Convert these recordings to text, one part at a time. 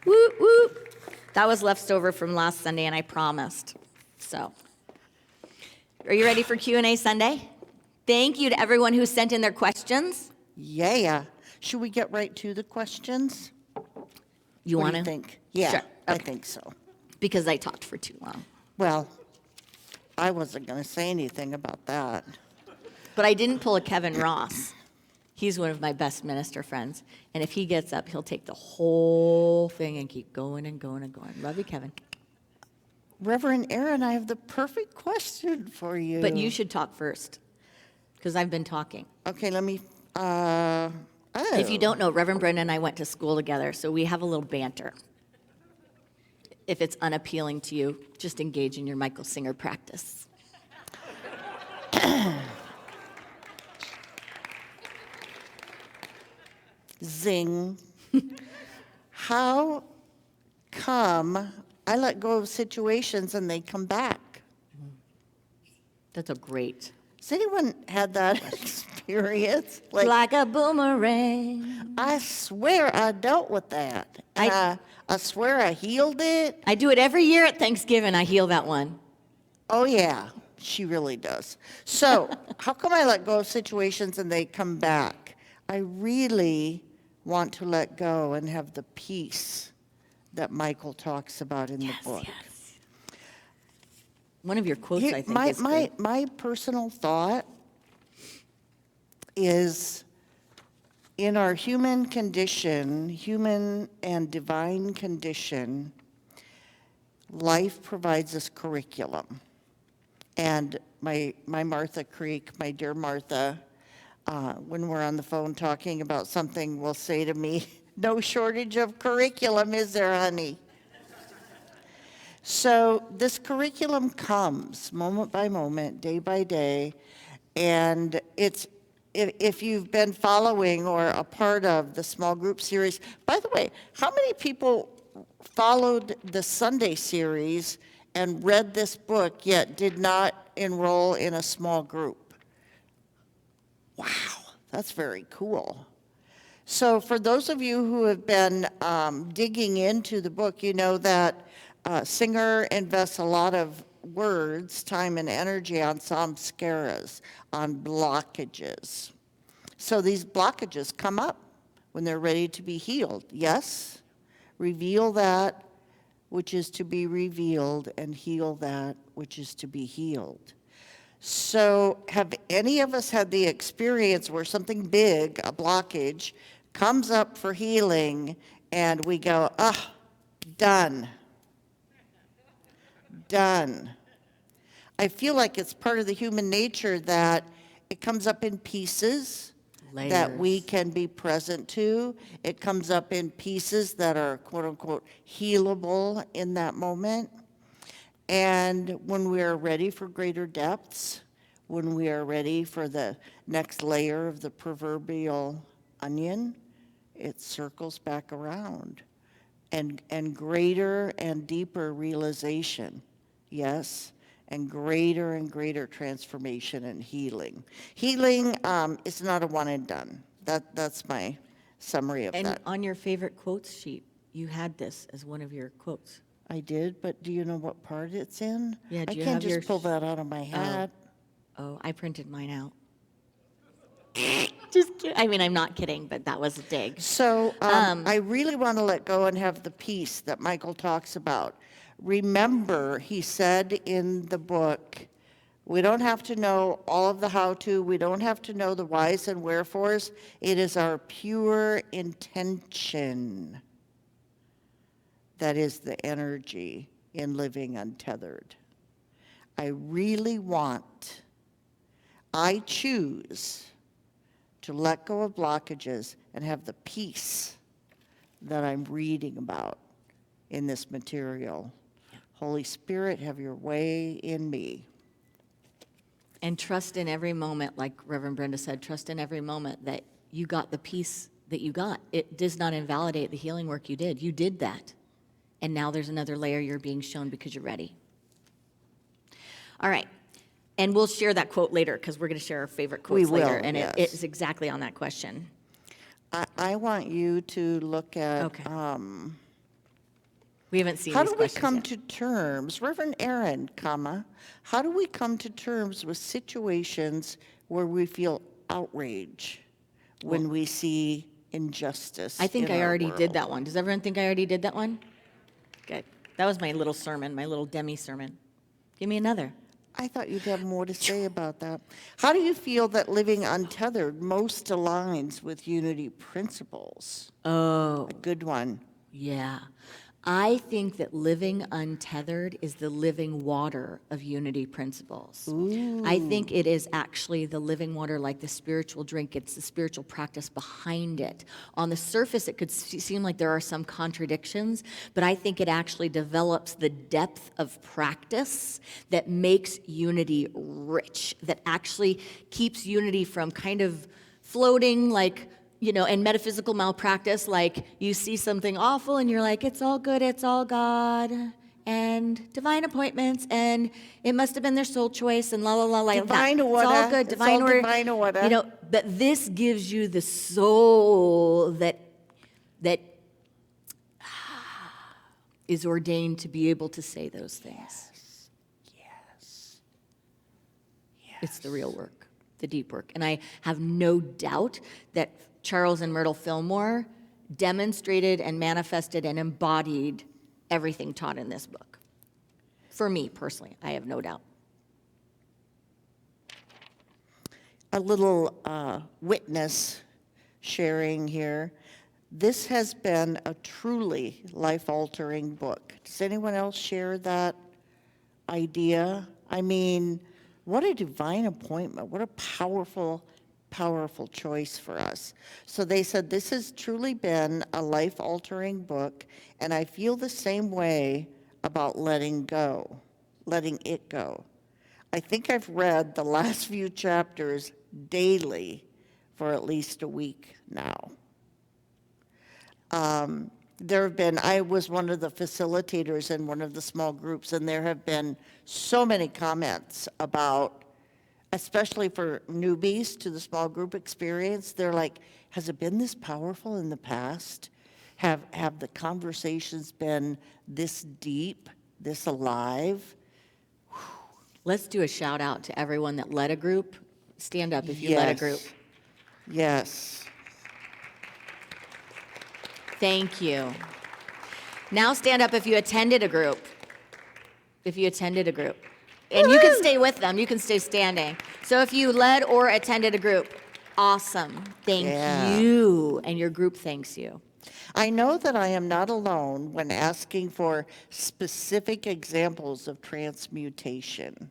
Whoop, whoop. That was leftover from last Sunday, and I promised. So, are you ready for Q&A Sunday? Thank you to everyone who sent in their questions. Yeah. Should we get right to the questions? You What want do to? you think? Yeah, Sure. I think so. Because I talked for too long. Well, I wasn't going to say anything about that. But I didn't pull a Kevin Ross. He's one of my best minister friends. And if he gets up, he'll take the whole thing and keep going and going and going. Love you, Kevin. Reverend Erin, I have the perfect question for you. But you should talk first, because I've been talking. Okay, let me, If you don't know, Reverend Brenda and I went to school together, so we have a little banter. If it's unappealing to you, just engage in your Michael Singer practice. Zing. How come I let go of situations and they come back? That's a great. Has anyone had that experience? Like a boomerang. I swear I dealt with that. And I swear I healed it. I do it every year at Thanksgiving. I heal that one. Oh, yeah, she really does. So, how come I let go of situations and they come back? I really want to let go and have the peace that Michael talks about in the book. Yes. One of your quotes, I think, is great. My personal thought is, in our human condition, human and divine condition, life provides us curriculum. And my Martha Creek, my dear Martha, when we're on the phone talking about something, will say to me, "No shortage of curriculum, is there, honey?" So this curriculum comes moment by moment, day by day, and it's, if you've been following or a part of the small group series, by the way, how many people followed the Sunday series and read this book yet did not enroll in a small group? Wow, that's very cool. So for those of you who have been digging into the book, you know that Singer invests a lot of words, time, and energy on samskaras, on blockages. So these blockages come up when they're ready to be healed. Yes? Reveal that which is to be revealed and heal that which is to be healed. So have any of us had the experience where something big, a blockage, comes up for healing and we go, done. Done. I feel like it's part of the human nature that it comes up in pieces that we can be present to. It comes up in pieces that are, quote unquote, healable in that moment. And when we are ready for greater depths, when we are ready for the next layer of the proverbial onion, it circles back around. And greater and deeper realization, yes, and greater transformation and healing. Healing is not a one and done. That's my summary of that. And on your favorite quotes sheet, you had this as one of your quotes. I did, but do you know what part it's in? Yeah, do I you can't have just your pull that out of my head. Oh, I printed mine out. Just kidding. I mean, I'm not kidding, but that was a dig. So I really want to let go and have the peace that Michael talks about. Remember, he said in the book, we don't have to know all of the how-to. We don't have to know the whys and wherefores. It is our pure intention that is the energy in living untethered. I choose to let go of blockages and have the peace that I'm reading about in this material. Holy Spirit, have your way in me. And trust in every moment, like Reverend Brenda said, trust in every moment that you got the peace that you got. It does not invalidate the healing work you did. You did that. And now there's another layer you're being shown because you're ready. All right. And we'll share that quote later because we're going to share our favorite quotes later. And yes. it is exactly on that question. I want you to look at Okay. We haven't seen How these do we questions come yet. to terms, Reverend Erin, how do we come to terms with situations where we feel outrage when we see injustice I think in I our already did world? that one. Does everyone think I already did that one? Good. That was my little sermon, my little demi sermon. Give me another. I thought you'd have more to say about that. How do you feel that living untethered most aligns with unity principles? Oh, A good one. yeah. I think that living untethered is the living water of unity principles. I think it is actually the living water, like the spiritual drink. It's the spiritual practice behind it. On the surface, it could seem like there are some contradictions, but I think it actually develops the depth of practice that makes unity rich, that actually keeps unity from kind of floating like, and metaphysical malpractice, like you see something awful and you're like, it's all good, it's all God, and divine appointments, and it must have been their soul choice, and la la la, like Divine that. It's order. all good, It's divine all order. divine order. But this gives you the soul that is ordained to be able to say those things. Yes. It's the real work, the deep work. And I have no doubt that Charles and Myrtle Fillmore demonstrated and manifested and embodied everything taught in this book. For me, personally, I have no doubt. A little witness sharing here. This has been a truly life-altering book. Does anyone else share that idea? I mean, what a divine appointment. What a powerful, powerful choice for us. So they said, this has truly been a life-altering book, and I feel the same way about letting it go. I think I've read the last few chapters daily for at least a week now. I was one of the facilitators in one of the small groups, and there have been so many comments about, especially for newbies to the small group experience, they're like, has it been this powerful in the past? Have the conversations been this deep, this alive? Let's do a shout out to everyone that led a group. Stand up if you led a group. Yes. Thank you. Now stand up if you attended a group. If you attended a group. And you can stay with them. You can stay standing. So if you led or attended a group, awesome. Thank you. And your group thanks you. I know that I am not alone when asking for specific examples of transmutation.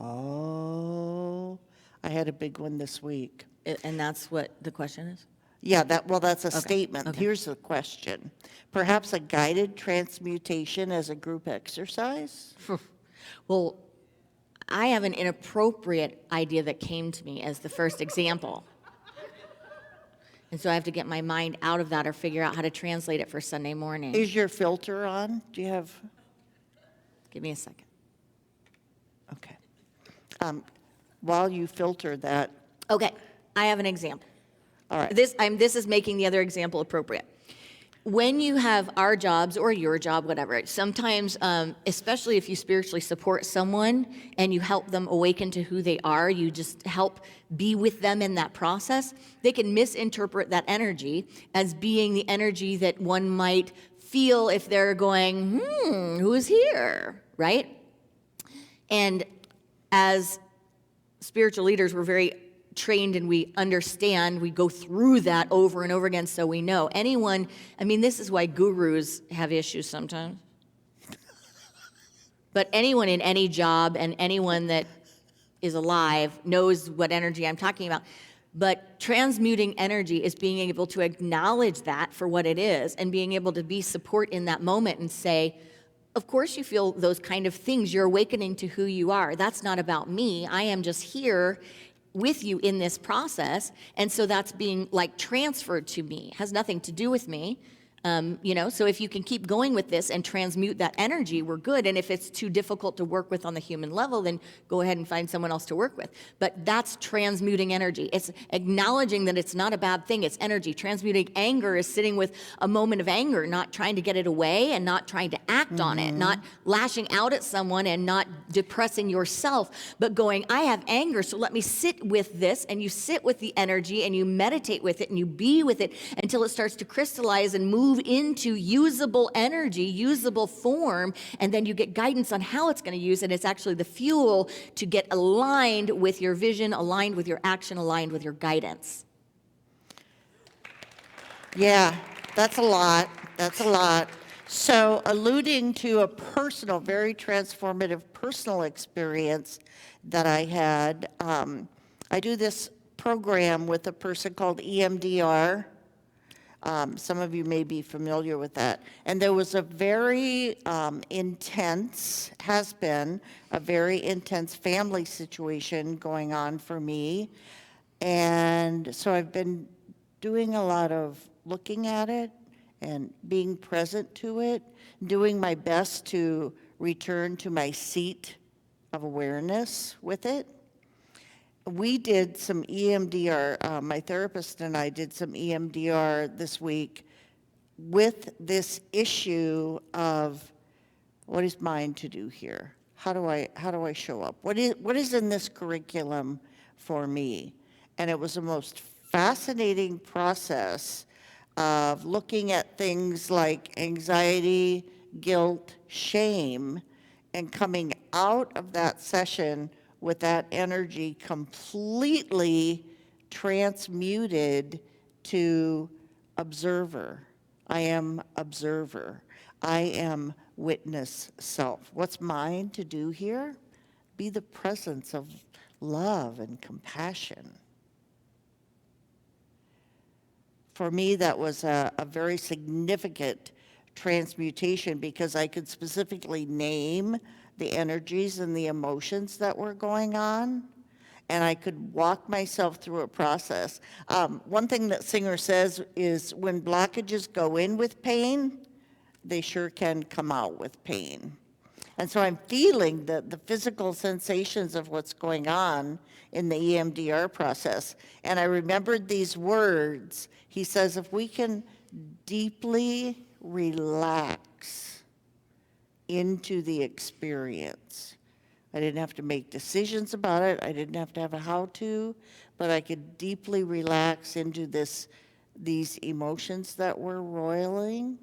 Oh, I had a big one this week. And that's what the question is? Yeah, that's a statement. Okay. Here's the question. Perhaps a guided transmutation as a group exercise? Well, I have an inappropriate idea that came to me as the first example. And so I have to get my mind out of that or figure out how to translate it for Sunday morning. Is your filter on? Do you have? Give me a second. Okay. While you filter that, Okay, I have an example. all right. This is making the other example appropriate. When you have our jobs or your job, whatever, sometimes, especially if you spiritually support someone and you help them awaken to who they are, you just help be with them in that process, they can misinterpret that energy as being the energy that one might feel if they're going, who's here, right? And as spiritual leaders, we're very trained and we understand, we go through that over and over again so we know. This is why gurus have issues sometimes. But anyone in any job and anyone that is alive knows what energy I'm talking about. But transmuting energy is being able to acknowledge that for what it is and being able to be support in that moment and say, of course you feel those kind of things. You're awakening to who you are. That's not about me. I am just here with you in this process. And so that's being like transferred to me. It has nothing to do with me. So if you can keep going with this and transmute that energy, we're good. And if it's too difficult to work with on the human level, then go ahead and find someone else to work with. But that's transmuting energy. It's acknowledging that it's not a bad thing. It's energy. Transmuting anger is sitting with a moment of anger, not trying to get it away and not trying to act on it, not lashing out at someone and not depressing yourself, but going, I have anger, so let me sit with this. And you sit with the energy and you meditate with it and you be with it until it starts to crystallize and move into usable energy, usable form, and then you get guidance on how it's going to use it. It's actually the fuel to get aligned with your vision, aligned with your action, aligned with your guidance. Yeah, that's a lot. That's a lot. So alluding to a personal, very transformative personal experience that I had, I do this program with a person called EMDR. Some of you may be familiar with that. And there was a very has been a very intense family situation going on for me. And so I've been doing a lot of looking at it and being present to it, doing my best to return to my seat of awareness with it. We did some EMDR, my therapist and I did some EMDR this week with this issue of what is mine to do here? How do I show up? What is in this curriculum for me? And it was the most fascinating process of looking at things like anxiety, guilt, shame, and coming out of that session with that energy completely transmuted to observer. I am observer. I am witness self. What's mine to do here? Be the presence of love and compassion. For me, that was a very significant transmutation because I could specifically name the energies and the emotions that were going on, and I could walk myself through a process. One thing that Singer says is when blockages go in with pain, they sure can come out with pain. And so I'm feeling the physical sensations of what's going on in the EMDR process. And I remembered these words. He says, if we can deeply relax into the experience. I didn't have to make decisions about it. I didn't have to have a how-to, but I could deeply relax into these emotions that were roiling.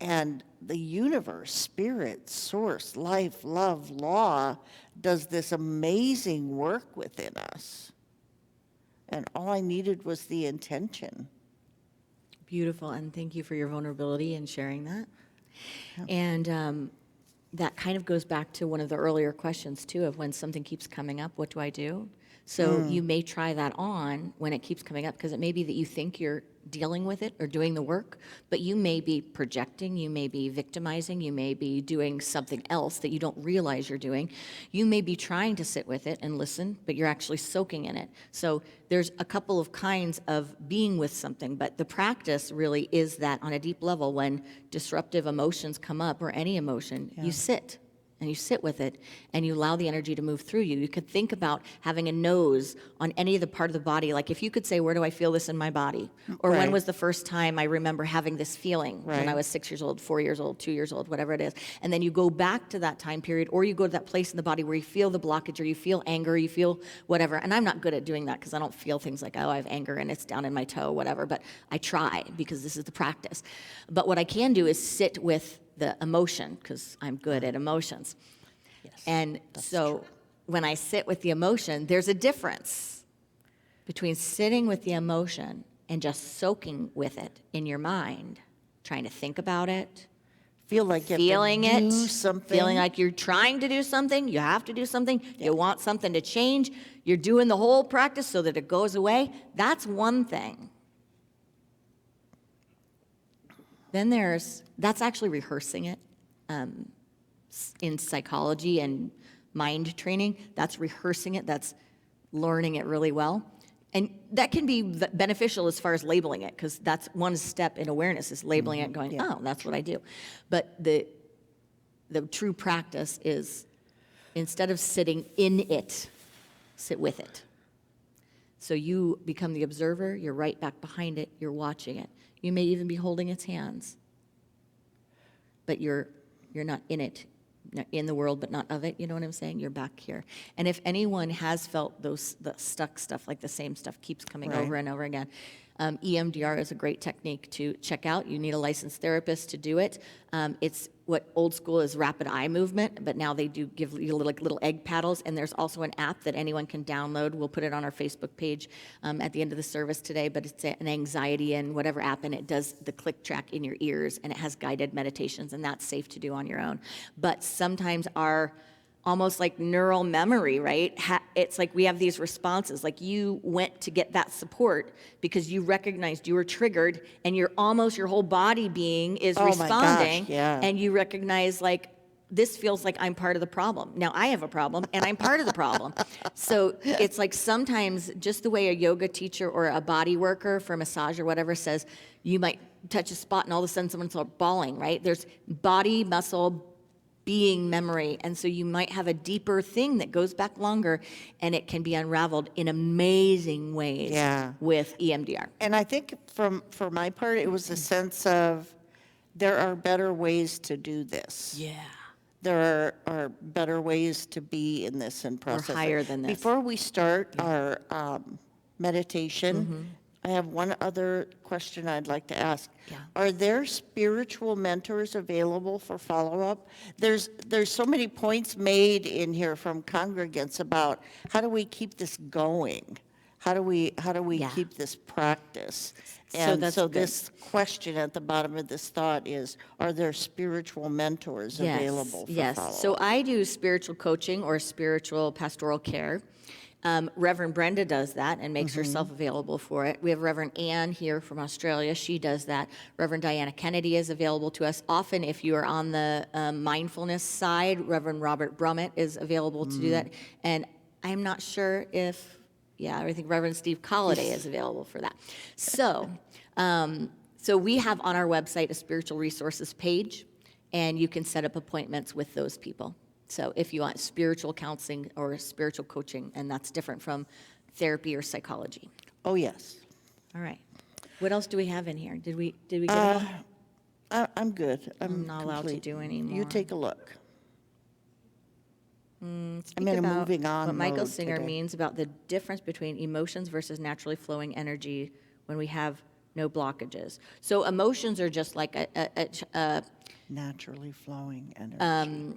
And the universe, spirit, source, life, love, law, does this amazing work within us. And all I needed was the intention. Beautiful, and thank you for your vulnerability and sharing that. And that kind of goes back to one of the earlier questions, too, of when something keeps coming up, what do I do? So you may try that on when it keeps coming up, because it may be that you think you're dealing with it or doing the work, but you may be projecting, you may be victimizing, you may be doing something else that you don't realize you're doing. You may be trying to sit with it and listen, but you're actually soaking in it. So there's a couple of kinds of being with something, but the practice really is that on a deep level, when disruptive emotions come up, or any emotion, you sit. And you sit with it, and you allow the energy to move through you. You could think about having a nose on any of the part of the body. Like if you could say, where do I feel this in my body? Or when was the first time I remember having this feeling when I was 6 years old, 4 years old, 2 years old, whatever it is. And then you go back to that time period, or you go to that place in the body where you feel the blockage, or you feel anger, you feel whatever. And I'm not good at doing that because I don't feel things like, oh, I have anger and it's down in my toe, whatever. But I try because this is the practice. But what I can do is sit with the emotion, because I'm good at emotions. Yes, and so when I sit with the emotion, there's a difference between sitting with the emotion and just soaking with it in your mind, trying to think about it, Feel like you feeling have to it, do something. feeling like you're trying to do something, you have to do something, you want something to change, you're doing the whole practice so that it goes away. That's one thing. Then that's actually rehearsing it. In psychology and mind training, that's rehearsing it, that's learning it really well. And that can be beneficial as far as labeling it, because that's one step in awareness is labeling it, going, oh, that's what I do. But the true practice is, instead of sitting in it, sit with it. So you become the observer, you're right back behind it, you're watching it. You may even be holding its hands, but you're not in it, in the world, but not of it. You know what I'm saying? You're back here. And if anyone has felt the stuck stuff, like the same stuff keeps coming over and over again, EMDR is a great technique to check out. You need a licensed therapist to do it. It's what old school is rapid eye movement, but now they do give you little egg paddles, and there's also an app that anyone can download. We'll put it on our Facebook page at the end of the service today, but it's an anxiety and whatever app, and it does the click track in your ears, and it has guided meditations, and that's safe to do on your own. But sometimes our almost like neural memory, right? It's like we have these responses, like you went to get that support because you recognized you were triggered, and your whole body being is responding, my gosh, yeah. and you recognize, like, this feels like I'm part of the problem. Now I have a problem, and I'm part of the problem. So it's like sometimes just the way a yoga teacher or a body worker for massage or whatever says, you might touch a spot and all of a sudden someone's bawling, right? There's body, muscle, being memory, and so you might have a deeper thing that goes back longer, and it can be unraveled in amazing ways with EMDR. And I think for my part, it was a sense of there are better ways to do this. Yeah. There are better ways to be in this and process. Or higher than this. Before we start our meditation, I have one other question I'd like to ask. Yeah. Are there spiritual mentors available for follow-up? There's so many points made in here from congregants about how do we keep this going? How do we keep this practice? And so this question at the bottom of this thought is, are there spiritual mentors available for follow-up? So I do spiritual coaching or spiritual pastoral care. Reverend Brenda does that and makes herself available for it. We have Reverend Ann here from Australia. She does that. Reverend Diana Kennedy is available to us. Often, if you are on the mindfulness side, Reverend Robert Brummett is available to do that. And I'm not sure if, I think Reverend Steve Colliday is available for that. So, so we have on our website a spiritual resources page, and you can set up appointments with those people. So if you want spiritual counseling or spiritual coaching, and that's different from therapy or psychology. Oh, yes. All right. What else do we have in here? Did we get it all? I'm good. I'm not allowed to do any more. You take a look. Speak in a about moving on what Michael mode Singer today. means about the difference between emotions versus naturally flowing energy when we have no blockages. So emotions are just like a Naturally flowing energy.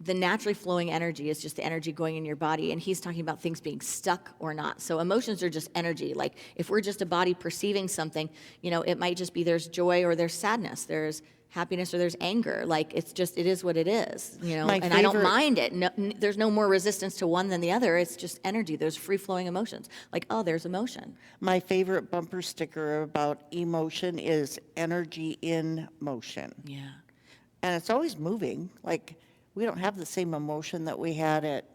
the naturally flowing energy is just the energy going in your body, and he's talking about things being stuck or not. So emotions are just energy. Like if we're just a body perceiving something, it might just be there's joy or there's sadness, there's happiness or there's anger. Like it is what it is, and I don't mind it. No, there's no more resistance to one than the other. It's just energy. There's free-flowing emotions. Like, oh, there's emotion. My favorite bumper sticker about emotion is energy in motion. Yeah. And it's always moving. Like, we don't have the same emotion that we had at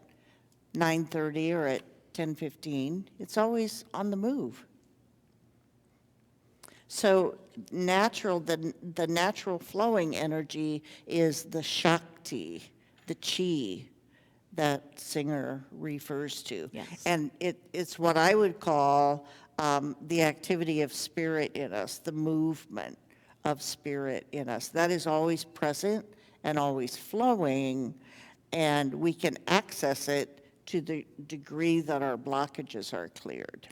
9:30 or at 10:15. It's always on the move. So the natural flowing energy is the Shakti, the chi that Singer refers to. Yes. And it's what I would call the activity of spirit in us, the movement of spirit in us. That is always present and always flowing, and we can access it to the degree that our blockages are cleared.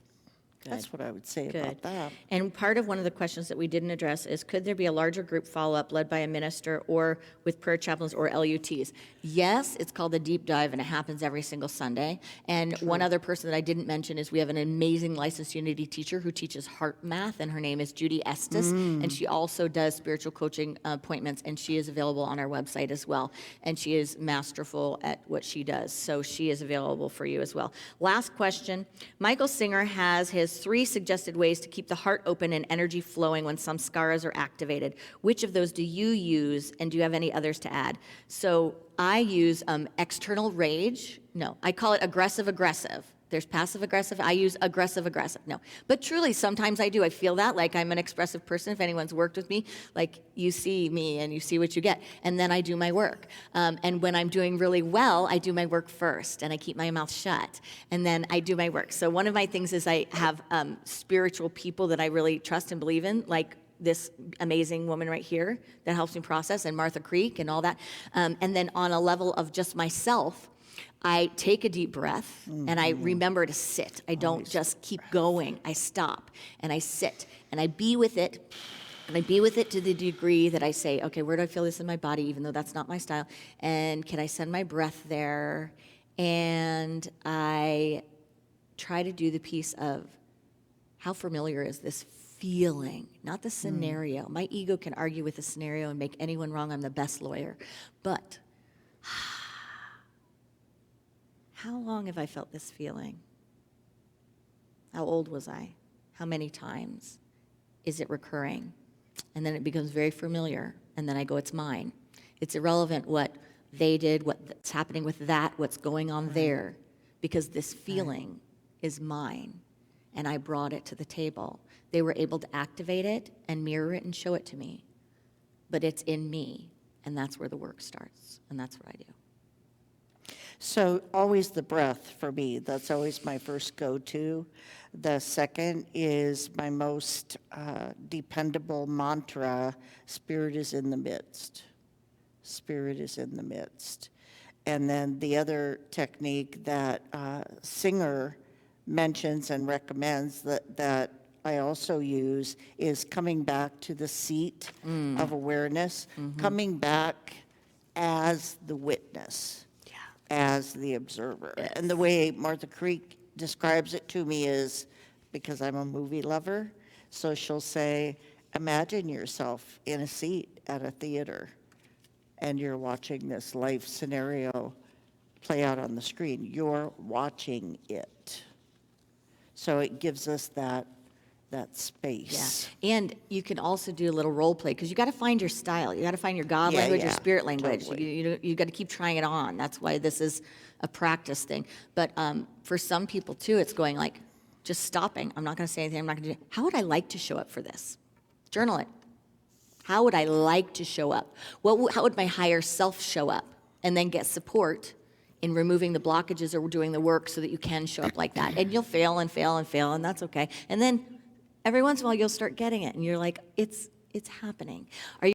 That's what I would say about that. And part of one of the questions that we didn't address is, could there be a larger group follow-up led by a minister or with prayer chaplains or LUTs? Yes, it's called a deep dive, and it happens every single Sunday. And one other person that I didn't mention is we have an amazing licensed Unity teacher who teaches heart math, and her name is Judy Estes, and she also does spiritual coaching appointments, and she is available on our website as well. And she is masterful at what she does, so she is available for you as well. Last question. Michael Singer has his 3 suggested ways to keep the heart open and energy flowing when some skaras are activated. Which of those do you use, and do you have any others to add? So I use external rage. No, I call it aggressive. There's passive aggressive. I use aggressive aggressive. No. But truly, sometimes I do. I feel that, like I'm an expressive person. If anyone's worked with me, like you see me and you see what you get. And then I do my work. And when I'm doing really well, I do my work first and I keep my mouth shut. And then I do my work. So one of my things is I have spiritual people that I really trust and believe in, like this amazing woman right here that helps me process, and Martha Creek and all that. And then on a level of just myself, I take a deep breath and I remember to sit. I don't just keep going. I stop and I sit and I be with it. And I be with it to the degree that I say, okay, where do I feel this in my body, even though that's not my style? And can I send my breath there? And I try to do the piece of how familiar is this feeling, not the scenario. My ego can argue with the scenario and make anyone wrong. I'm the best lawyer. But how long have I felt this feeling? How old was I? How many times? Is it recurring? And then it becomes very familiar. And then I go, it's mine. It's irrelevant what they did, what's happening with that, what's going on there, because this feeling is mine. And I brought it to the table. They were able to activate it and mirror it and show it to me. But it's in me. And that's where the work starts. And that's what I do. So always the breath for me. That's always my first go-to. The second is my most dependable mantra, spirit is in the midst. Spirit is in the midst. And then the other technique that Singer mentions and recommends that I also use is coming back to the seat of awareness, coming back as the witness, as the observer. Yes. And the way Martha Creek describes it to me is, because I'm a movie lover, so she'll say, imagine yourself in a seat at a theater and you're watching this life scenario play out on the screen. You're watching it. So it gives us that space. Yeah. And you can also do a little role play, because you got to find your style. You got to find your God language, your spirit language. Totally. You got to keep trying it on. That's why this is a practice thing. But for some people too, it's going like, just stopping. I'm not going to say anything. I'm not going to do. How would I like to show up for this? Journal it. How would I like to show up? How would my higher self show up? And then get support in removing the blockages or doing the work so that you can show up like that. And you'll fail and fail and fail, and that's okay. And then every once in a while, you'll start getting it, and you're like, it's happening. Are you